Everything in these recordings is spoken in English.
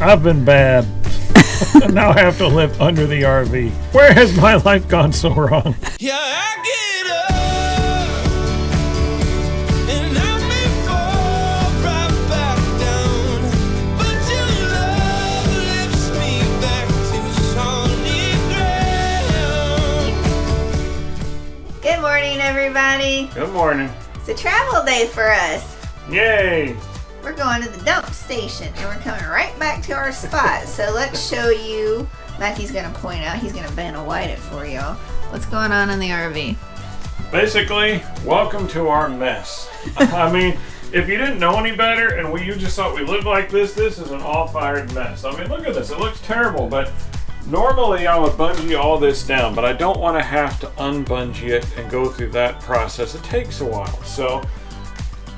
I've been bad. Now I have to live under the RV. Where has my life gone so wrong? Yeah, I get up and I may fall right back down, but your love lifts me back to solid ground. Good morning, everybody. Good morning. It's a travel day for us. Yay! We're going to the dump station and we're coming right back to our spot. So let's show you. Matthew's going to point out, he's going to Vanna White it for y'all. What's going on in the RV? Basically, welcome to our mess. I mean, if you didn't know any better and you just thought we lived like this is an all-fired mess. I mean, look at this. It looks terrible, but normally I would bungee all this down, but I don't want to have to unbungee it and go through that process. It takes a while. So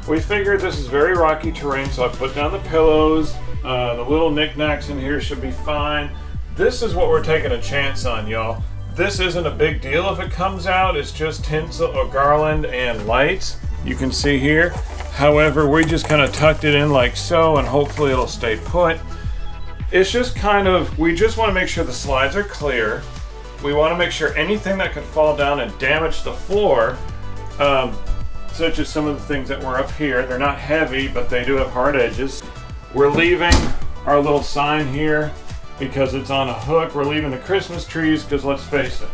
we figured this is very rocky terrain, so I put down the pillows. The little knickknacks in here should be fine. This is what we're taking a chance on, y'all. This isn't a big deal if it comes out. It's just tinsel or garland and lights. You can see here. However, we just kind of tucked it in like so, and hopefully it'll stay put. It's just kind of, we just want to make sure the slides are clear. We want to make sure anything that could fall down and damage the floor, such as some of the things that were up here. They're not heavy, but they do have hard edges. We're leaving our little sign here because it's on a hook. We're leaving the Christmas trees because, let's face it,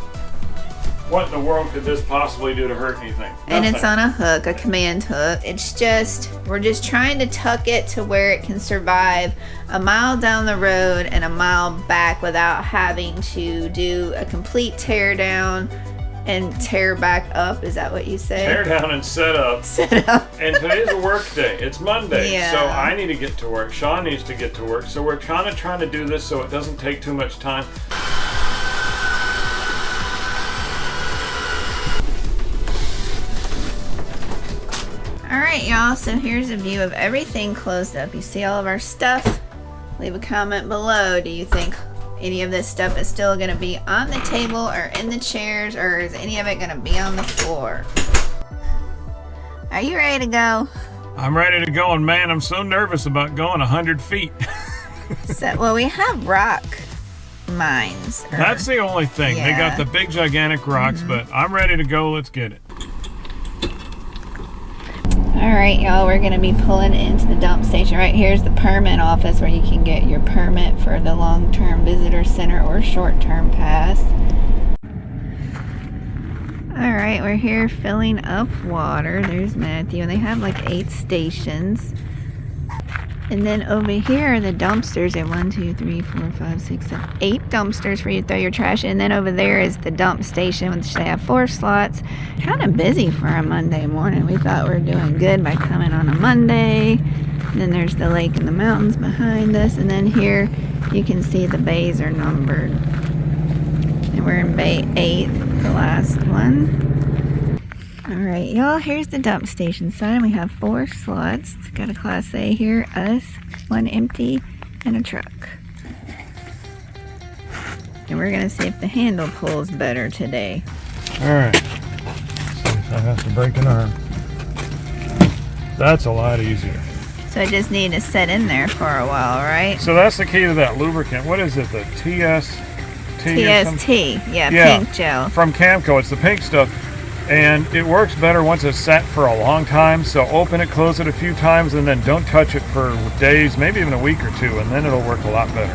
what in the world could this possibly do to hurt anything? And Nothing. it's on a hook, a command hook. It's just, we're just trying to tuck it to where it can survive a mile down the road and a mile back without having to do a complete tear down and tear back up. Is that what you say? Tear down and set up. Set up. And today's a work day. It's Monday. Yeah. So I need to get to work. Sean needs to get to work. So we're kind of trying to do this so it doesn't take too much time. Alright, y'all, so here's a view of everything closed up. You see all of our stuff? Leave a comment below. Do you think any of this stuff is still going to be on the table or in the chairs, or is any of it going to be on the floor? Are you ready to go? I'm ready to go, and man, I'm so nervous about going 100 feet. So, well, we have rock mines. That's the only thing. Yeah. They got the big gigantic rocks, but I'm ready to go. Let's get it. Alright, y'all, we're going to be pulling into the dump station. Right here's the permit office where you can get your permit for the long-term visitor center or short-term pass. Alright, we're here filling up water. There's Matthew, and they have like 8 stations. And then over here are the dumpsters. There are 1, 2, 3, 4, 5, 6, 7, 8 dumpsters for you to throw your trash in. And then over there is the dump station, which they have 4 slots. Kind of busy for a Monday morning. We thought we were doing good by coming on a Monday. And then there's the lake and the mountains behind us. And then here you can see the bays are numbered. And we're in bay 8, the last one. Alright, y'all, here's the dump station sign. We have 4 slots. It's got a Class A here, us, 1 empty, and a truck. And we're going to see if the handle pulls better today. Alright. See if I have to break an arm. That's a lot easier. So I just need to set in there for a while, right? So that's the key to that lubricant. What is it? The TST? TST, yeah, pink gel. From Camco. It's the pink stuff. And it works better once it's set for a long time. So open it, close it a few times, and then don't touch it for days, maybe even a week or 2, and then it'll work a lot better.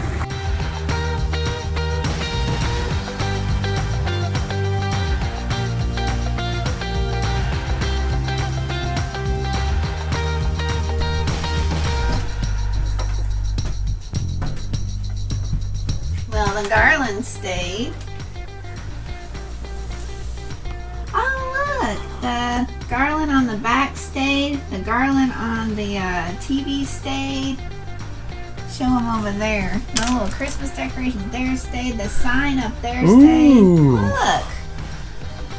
Well, the garland stayed. The garland on the back stayed. The garland on the TV stayed. Show them over there. The little Christmas decorations there stayed. The sign up there stayed. Look.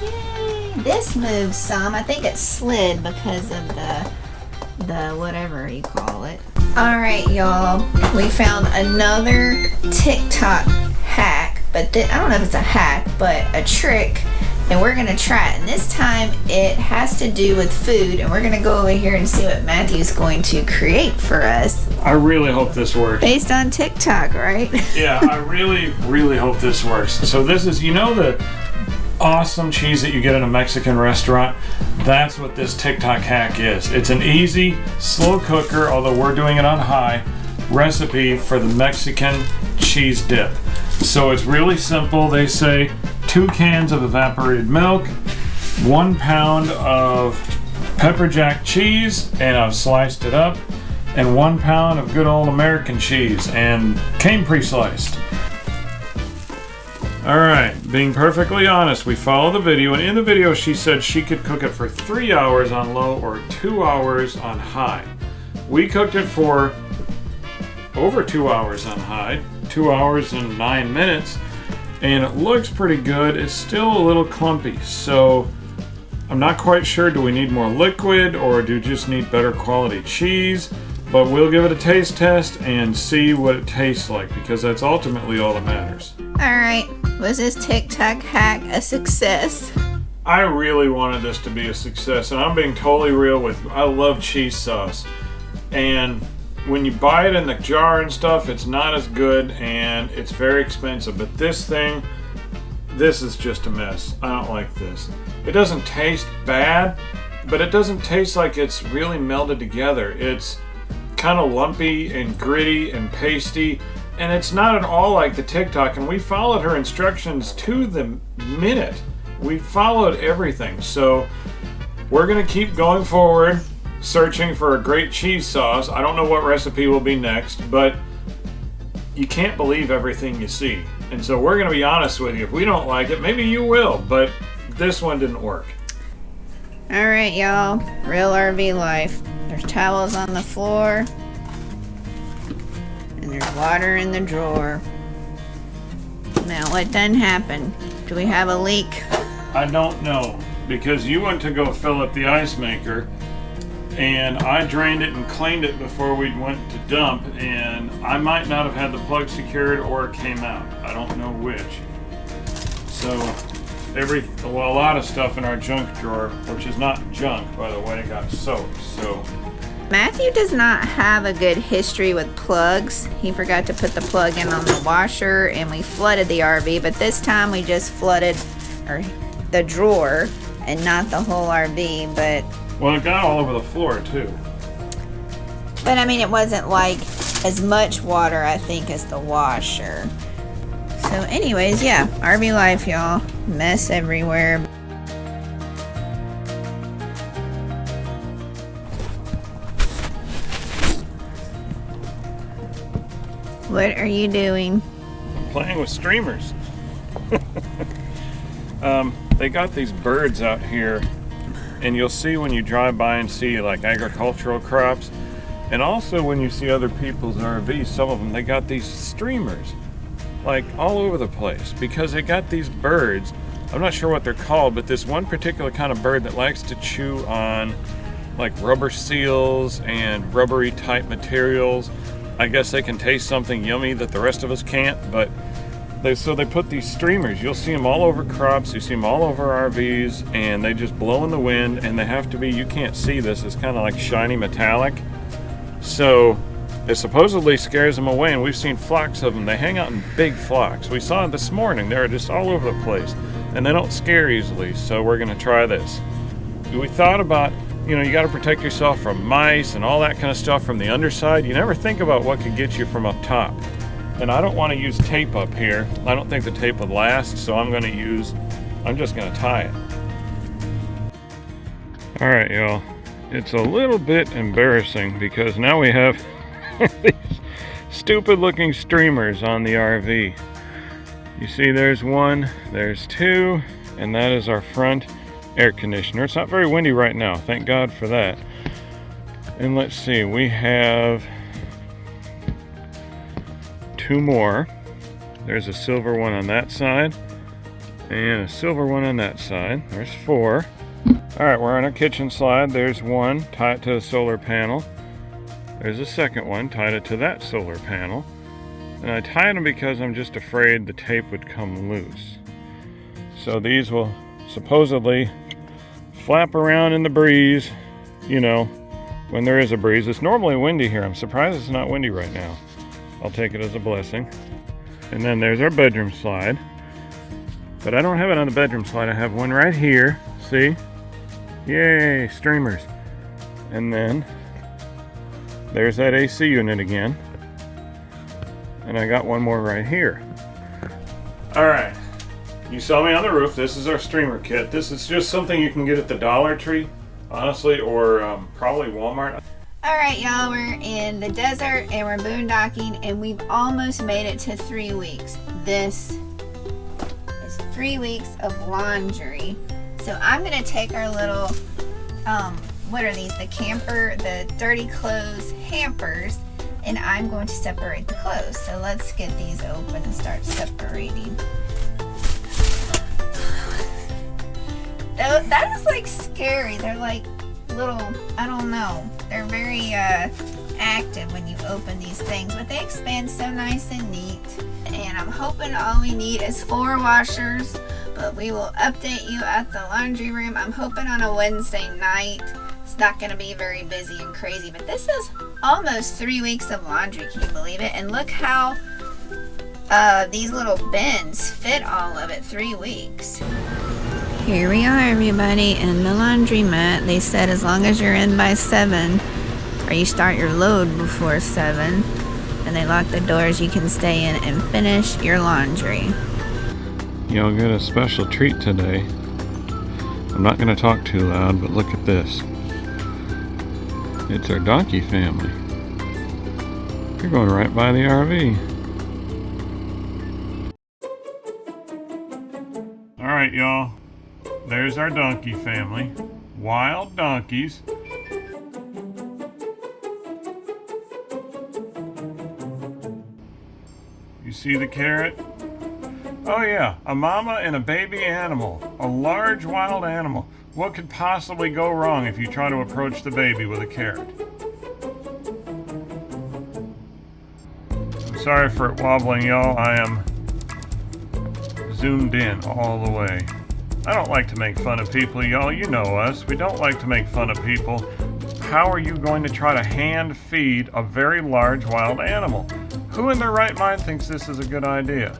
Yay. This moved some. I think it slid because of the whatever you call it. Alright, y'all. We found another TikTok hack. But I don't know if it's a hack, but a trick and we're gonna try it. And this time it has to do with food, and we're gonna go over here and see what Matthew's going to create for us. I really hope this works. Based on TikTok, right? Yeah, I really, really hope this works. So this is, you know, the awesome cheese that you get in a Mexican restaurant? That's what this TikTok hack is. It's an easy, slow cooker, although we're doing it on high, recipe for the Mexican cheese dip. So it's really simple. They say 2 cans of evaporated milk, 1 pound of pepper jack cheese, and I've sliced it up, and 1 pound of good old American cheese, and came pre-sliced. Alright, being perfectly honest, we followed the video, and in the video she said she could cook it for 3 hours on low or 2 hours on high. We cooked it for over 2 hours on high, 2 hours and 9 minutes, and it looks pretty good. It's still a little clumpy, so I'm not quite sure, do we need more liquid or do you just need better quality cheese? But we'll give it a taste test and see what it tastes like, because that's ultimately all that matters. Alright, was this TikTok hack a success? I really wanted this to be a success, and I'm being totally real with you. I love cheese sauce, and when you buy it in the jar and stuff, it's not as good and it's very expensive. But this thing, this is just a mess. I don't like this. It doesn't taste bad, but it doesn't taste like it's really melded together. It's kind of lumpy and gritty and pasty, and it's not at all like the TikTok. And we followed her instructions to the minute. We followed everything. So we're gonna keep going forward, searching for a great cheese sauce. I don't know what recipe will be next, but you can't believe everything you see. And so we're going to be honest with you. If we don't like it, maybe you will, but this one didn't work. Alright, y'all. Real RV life. There's towels on the floor, and there's water in the drawer. Now, what done happened? Do we have a leak? I don't know, because you went to go fill up the ice maker, and I drained it and cleaned it before we went to dump, and I might not have had the plug secured or it came out. I don't know which. So a lot of stuff in our junk drawer, which is not junk, by the way, got soaked. So Matthew does not have a good history with plugs. He forgot to put the plug in on the washer, and we flooded the RV, but this time we just flooded the drawer and not the whole RV. But well, it got all over the floor too. But I mean, it wasn't like as much water, I think, as the washer. So anyways, yeah, RV life, y'all. Mess everywhere. What are you doing? Playing with streamers. They got these birds out here, and you'll see when you drive by and see like agricultural crops, and also when you see other people's RVs, some of them, they got these streamers like all over the place because they got these birds. I'm not sure what they're called, but this one particular kind of bird that likes to chew on like rubber seals and rubbery type materials. I guess they can taste something yummy that the rest of us can't, but so they put these streamers. You'll see them all over crops, you see them all over RVs, and they just blow in the wind, and they have to be, you can't see this, it's kind of like shiny metallic. So it supposedly scares them away, and we've seen flocks of them. They hang out in big flocks. We saw it this morning. They're just all over the place, and they don't scare easily, so we're going to try this. We thought about, you got to protect yourself from mice and all that kind of stuff from the underside. You never think about what could get you from up top. And I don't want to use tape up here. I don't think the tape would last, so I'm just going to tie it. All right, y'all. It's a little bit embarrassing because now we have these stupid looking streamers on the RV. You see there's one, there's two, and that is our front air conditioner. It's not very windy right now, thank God for that. And let's see, we have two more. There's a silver one on that side and a silver one on that side. There's four. All right, we're on a kitchen slide. There's one, tie it to the solar panel. There's a second one, tied it to that solar panel. And I tied them because I'm just afraid the tape would come loose. So these will supposedly flap around in the breeze, you know, when there is a breeze. It's normally windy here. I'm surprised it's not windy right now. I'll take it as a blessing. And then there's our bedroom slide. But I don't have it on the bedroom slide. I have one right here. See? Yay, streamers. And then there's that AC unit again. And I got one more right here. All right. You saw me on the roof. This is our streamer kit. This is just something you can get at the Dollar Tree, honestly, or probably Walmart. Alright y'all, we're in the desert and we're boondocking and we've almost made it to 3 weeks. This is 3 weeks of laundry. So I'm going to take our little, what are these? The dirty clothes hampers, and I'm going to separate the clothes. So let's get these open and start separating. That is like scary. They're like little, I don't know. They're very active when you open these things, but they expand so nice and neat. And I'm hoping all we need is 4 washers, but we will update you at the laundry room. I'm hoping on a Wednesday night. It's not going to be very busy and crazy, but this is almost 3 weeks of laundry. Can you believe it? And look how these little bins fit all of it. 3 weeks. Here we are, everybody, in the laundromat. They said as long as you're in by 7, or you start your load before 7, and they lock the doors, you can stay in and finish your laundry. Y'all get a special treat today. I'm not going to talk too loud, but look at this. It's our donkey family. You're going right by the RV. All right, y'all. There's our donkey family. Wild donkeys. You see the carrot? Oh yeah, a mama and a baby animal. A large wild animal. What could possibly go wrong if you try to approach the baby with a carrot? I'm sorry for it wobbling, y'all. I am zoomed in all the way. I don't like to make fun of people, y'all. You know us. We don't like to make fun of people. How are you going to try to hand feed a very large wild animal? Who in their right mind thinks this is a good idea?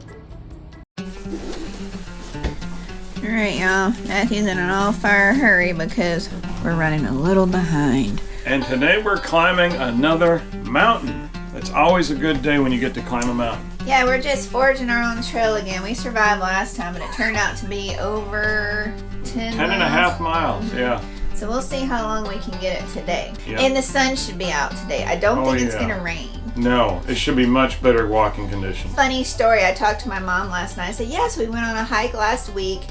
Alright, y'all. Matthew's in an all-fire hurry because we're running a little behind. And today we're climbing another mountain. It's always a good day when you get to climb a mountain. Yeah, we're just forging our own trail again. We survived last time, but it turned out to be over 10 and a half miles, yeah. So we'll see how long we can get it today. Yep. And the sun should be out today. I don't think it's going to rain. No, it should be much better walking conditions. Funny story, I talked to my mom last night. I said, yes, we went on a hike last week,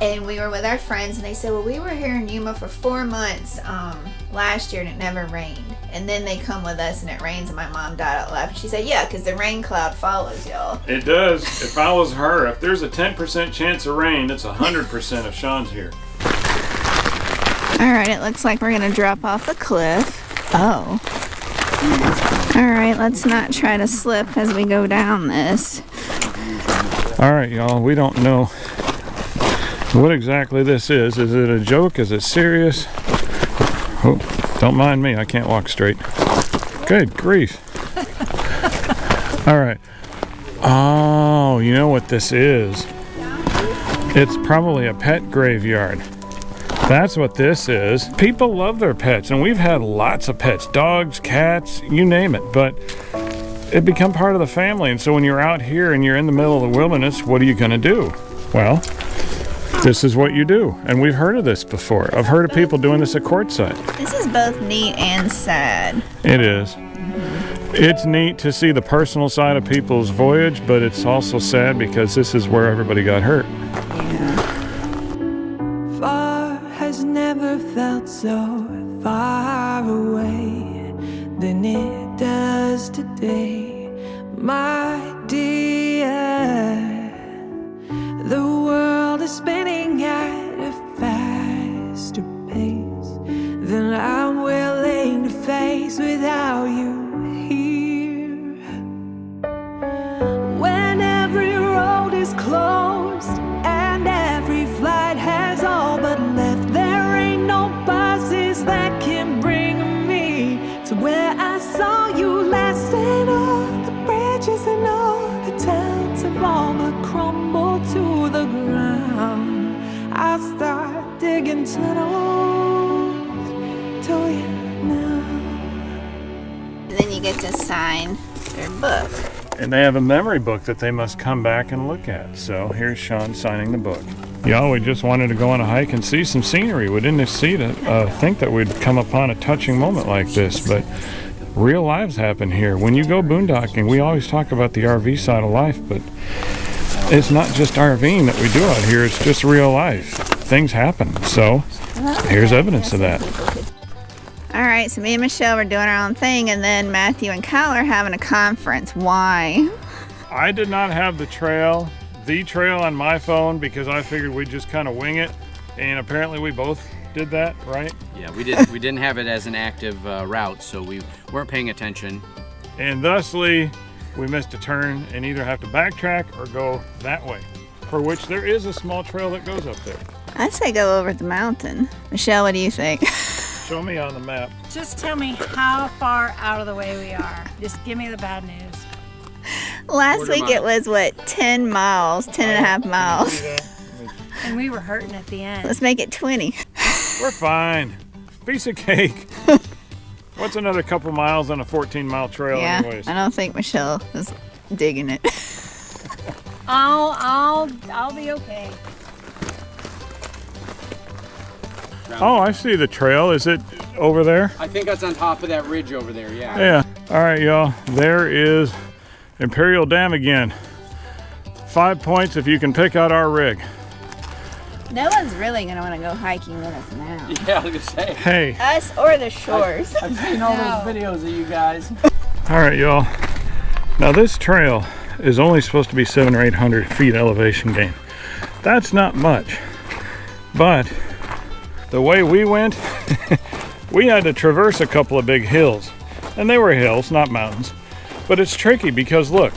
and we were with our friends, and they said, well, we were here in Yuma for 4 months last year, and it never rained. And then they come with us, and it rains, and my mom died out laughing. She said, yeah, because the rain cloud follows y'all. It does. It follows her. If there's a 10% chance of rain, it's 100% if Sean's here. All right, it looks like we're going to drop off the cliff. Oh. All right, let's not try to slip as we go down this. All right, y'all, we don't know what exactly this is. Is it a joke? Is it serious? Oh, don't mind me. I can't walk straight. Good grief. All right. Oh, you know what this is? It's probably a pet graveyard. That's what this is. People love their pets, and we've had lots of pets. Dogs, cats, you name it. But it become part of the family, and so when you're out here and you're in the middle of the wilderness, what are you going to do? Well, this is what you do. And we've heard of this before. I've heard of people doing this at Quartzsite. This is both neat and sad. It is. It's neat to see the personal side of people's voyage, but it's also sad because this is where everybody got hurt. Far has never felt so far away than it does today, my dear. The world is spinning at a faster pace than I'm willing to face without you here. When every road is closed and every flight has to you now. And then you get to sign their book. And they have a memory book that they must come back and look at. So here's Sean signing the book. Y'all, we just wanted to go on a hike and see some scenery. We didn't think that we'd come upon a touching moment like this, but real lives happen here. When you go boondocking, we always talk about the RV side of life, but it's not just RVing that we do out here, it's just real life. Things happen, so here's evidence of that. All right, so me and Michelle were doing our own thing, and then Matthew and Kyle are having a conference. Why? I did not have the trail on my phone because I figured we'd just kind of wing it, and apparently we both did that, right? Yeah, we didn't have it as an active route, so we weren't paying attention. And thusly, we missed a turn and either have to backtrack or go that way, for which there is a small trail that goes up there. I'd say go over the mountain. Michelle, what do you think? Show me on the map. Just tell me how far out of the way we are. Just give me the bad news. Last week it was, what, 10 miles, 10 and a half miles. And we were hurting at the end. Let's make it 20. We're fine. Piece of cake. What's another couple miles on a 14-mile trail Yeah, anyways? I don't think Michelle is digging it. I'll be okay. Oh, I see the trail. Is it over there? I think that's on top of that ridge over there, yeah. Yeah. All right, y'all. There is Imperial Dam again. 5 points if you can pick out our rig. No one's really going to want to go hiking with us now. Yeah, I was gonna say. Hey. Us or the shores. I've seen all those videos of you guys. All right, y'all. Now this trail is only supposed to be 700 or 800 feet elevation gain. That's not much, but the way we went, we had to traverse a couple of big hills, and they were hills, not mountains. But it's tricky because look,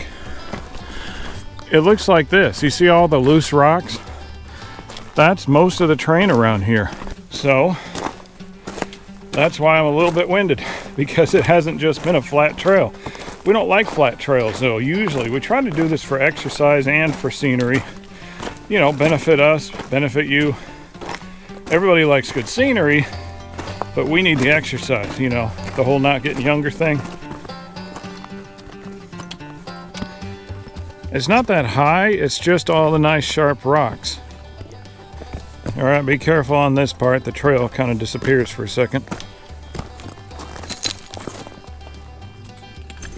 it looks like this. You see all the loose rocks? That's most of the terrain around here. So that's why I'm a little bit winded, because it hasn't just been a flat trail. We don't like flat trails though. Usually we try to do this for exercise and for scenery. You know, benefit us, benefit you. Everybody likes good scenery, but we need the exercise, you know, the whole not getting younger thing. It's not that high, it's just all the nice sharp rocks. All right, be careful on this part. The trail kind of disappears for a second.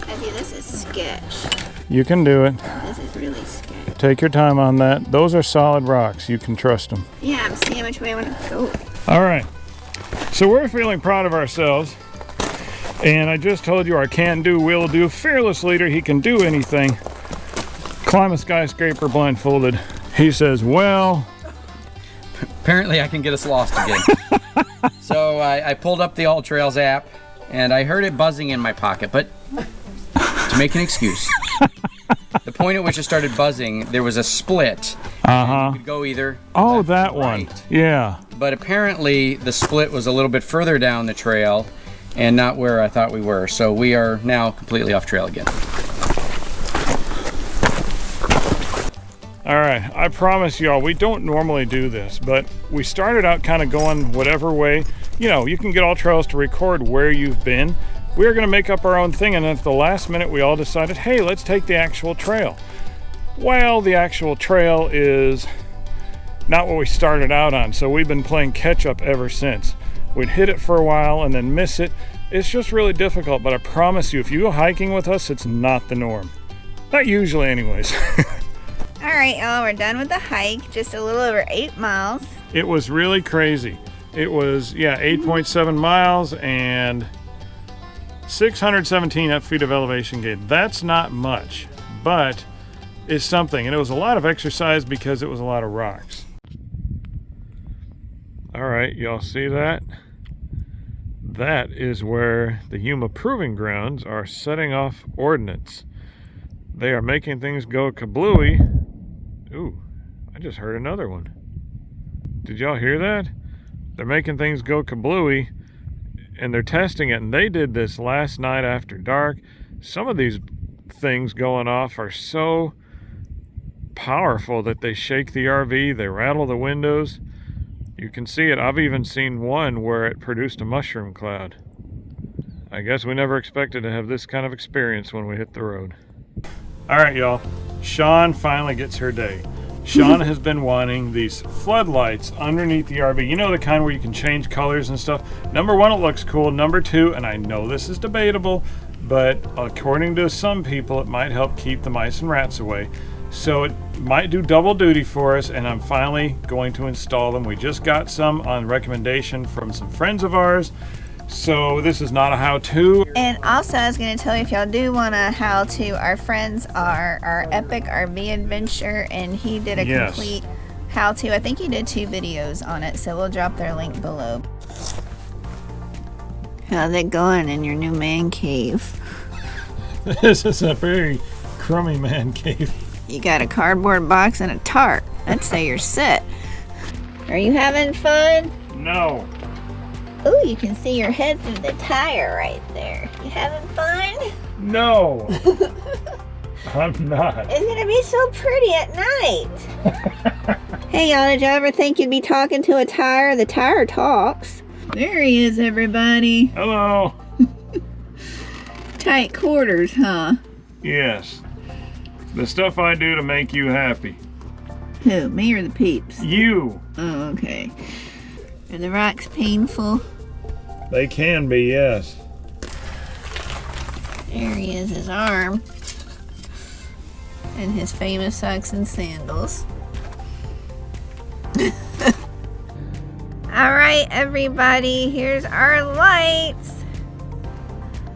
Matthew, this is sketch. You can do it. This is really sketch. Take your time on that. Those are solid rocks. You can trust them. Yeah, I'm seeing which way I want to go. All right. So we're feeling proud of ourselves. And I just told you our can-do, will-do, fearless leader. He can do anything. Climb a skyscraper blindfolded. He says, well... Apparently I can get us lost again. So I pulled up the All Trails app, and I heard it buzzing in my pocket, but to make an excuse. The point at which it started buzzing, there was a split. You could go either left that or one. right. Yeah. But apparently the split was a little bit further down the trail and not where I thought we were. So we are now completely off trail again. All right, I promise y'all, we don't normally do this, but we started out kind of going whatever way. You know, you can get All Trails to record where you've been. We were going to make up our own thing, and at the last minute, we all decided, hey, let's take the actual trail. Well, the actual trail is not what we started out on, so we've been playing catch up ever since. We'd hit it for a while and then miss it. It's just really difficult, but I promise you, if you go hiking with us, it's not the norm. Not usually, anyways. All right, y'all, we're done with the hike. Just a little over 8 miles. It was really crazy. It was, 8.7 miles and 617 feet of elevation gain. That's not much, but it's something. And it was a lot of exercise because it was a lot of rocks. All right, y'all see that? That is where the Yuma Proving Grounds are setting off ordnance. They are making things go kablooey. Ooh, I just heard another one. Did y'all hear that? They're making things go kablooey, and they're testing it, and they did this last night after dark. Some of these things going off are so powerful that they shake the RV, they rattle the windows. You can see it. I've even seen one where it produced a mushroom cloud. I guess we never expected to have this kind of experience when we hit the road. All right, y'all. Sean finally gets her day. Sean has been wanting these floodlights underneath the RV. You know, the kind where you can change colors and stuff. Number one, it looks cool. Number two, and I know this is debatable, but according to some people, it might help keep the mice and rats away. So it might do double duty for us, and I'm finally going to install them. We just got some on recommendation from some friends of ours. So this is not a how-to. And also, I was going to tell you, if y'all do want a how-to, our friends are our Epic RV Adventure, and he did a complete how-to. I think he did 2 videos on it, so we'll drop their link below. How's it going in your new man cave? This is a very crummy man cave. You got a cardboard box and a tarp. I'd say you're set. Are you having fun? No. Ooh, you can see your head through the tire right there. You having fun? No. I'm not. It's gonna be so pretty at night. Hey y'all, did y'all ever think you'd be talking to a tire? The tire talks. There he is, everybody. Hello. Tight quarters, huh? Yes. The stuff I do to make you happy. Who, me or the peeps? You. Oh, okay. Are the rocks painful? They can be, yes. There he is, his arm. And his famous socks and sandals. Alright, everybody, here's our lights.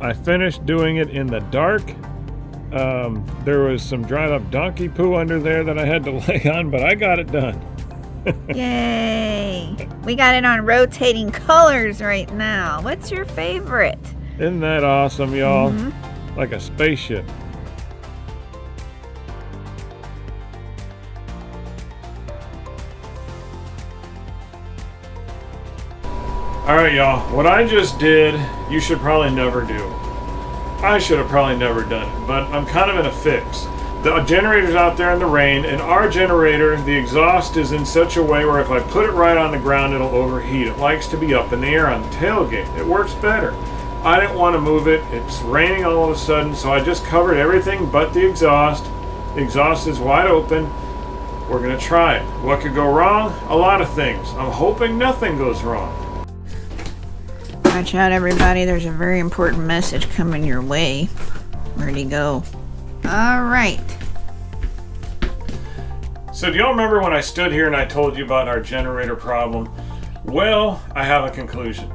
I finished doing it in the dark. There was some dried up donkey poo under there that I had to lay on, but I got it done. Yay! We got it on rotating colors right now. What's your favorite? Isn't that awesome, y'all? Like a spaceship. Alright, y'all. What I just did, you should probably never do. I should have probably never done it, but I'm kind of in a fix. The generator's out there in the rain, and our generator, the exhaust is in such a way where if I put it right on the ground, it'll overheat. It likes to be up in the air on the tailgate. It works better. I didn't want to move it. It's raining all of a sudden, so I just covered everything but the exhaust. The exhaust is wide open. We're going to try it. What could go wrong? A lot of things. I'm hoping nothing goes wrong. Watch out, everybody. There's a very important message coming your way. Where'd he go? Alright. So do y'all remember when I stood here and I told you about our generator problem? Well, I have a conclusion.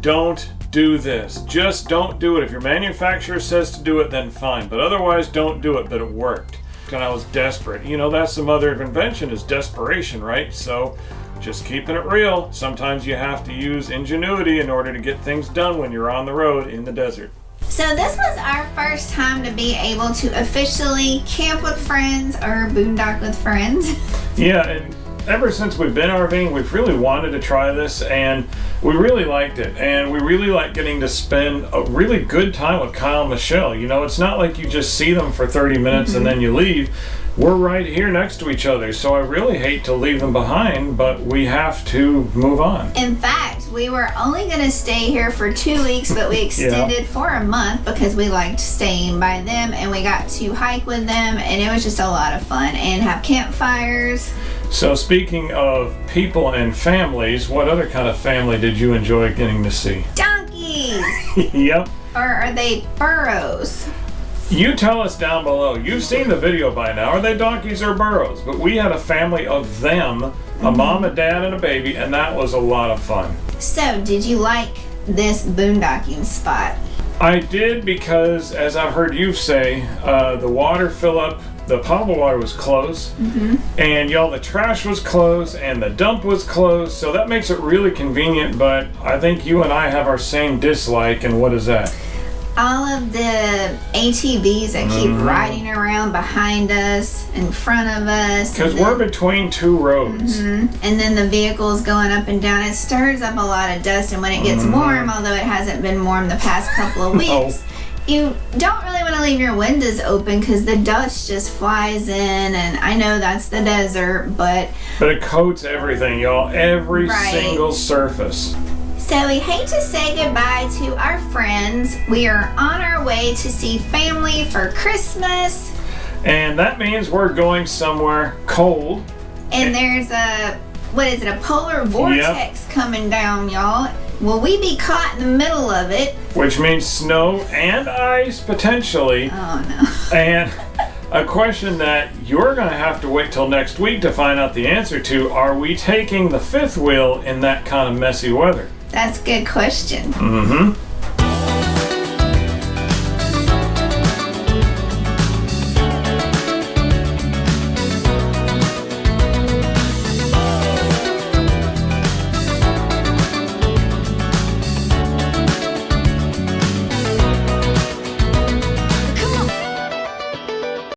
Don't do this. Just don't do it. If your manufacturer says to do it, then fine. But otherwise, don't do it. But it worked. And I was desperate. You know, that's the mother of invention, is desperation, right? So just keeping it real. Sometimes you have to use ingenuity in order to get things done when you're on the road in the desert. So this was our first time to be able to officially camp with friends or boondock with friends. Yeah, and ever since we've been RVing, we've really wanted to try this, and we really liked it. And we really like getting to spend a really good time with Kyle and Michelle. You know, it's not like you just see them for 30 minutes and then you leave. We're right here next to each other, so I really hate to leave them behind, but we have to move on. In fact, we were only going to stay here for 2 weeks, but we extended for a month because we liked staying by them, and we got to hike with them, and it was just a lot of fun, and have campfires. So speaking of people and families, what other kind of family did you enjoy getting to see? Donkeys! Yep. Or are they burros? You tell us down below. You've seen the video by now. Are they donkeys or burros? But we had a family of them, a mom, a dad, and a baby, and that was a lot of fun. So, did you like this boondocking spot? I did, because, as I've heard you say, the water fill up, the potable water was close, and y'all, the trash was close, and the dump was closed, so that makes it really convenient, but I think you and I have our same dislike, and what is that? All of the ATVs that keep riding around behind us, in front of us. Because we're between two roads. And then the vehicles going up and down. It stirs up a lot of dust, and when it gets warm, although it hasn't been warm the past couple of weeks, you don't really want to leave your windows open because the dust just flies in, and I know that's the desert, but it coats everything, y'all. Every single surface. So we hate to say goodbye to our friends. We are on our way to see family for Christmas. And that means we're going somewhere cold. And there's a polar vortex coming down, y'all. Will we be caught in the middle of it? Which means snow and ice, potentially. Oh, no. And a question that you're going to have to wait till next week to find out the answer to, are we taking the fifth wheel in that kind of messy weather? That's a good question. Mm-hmm.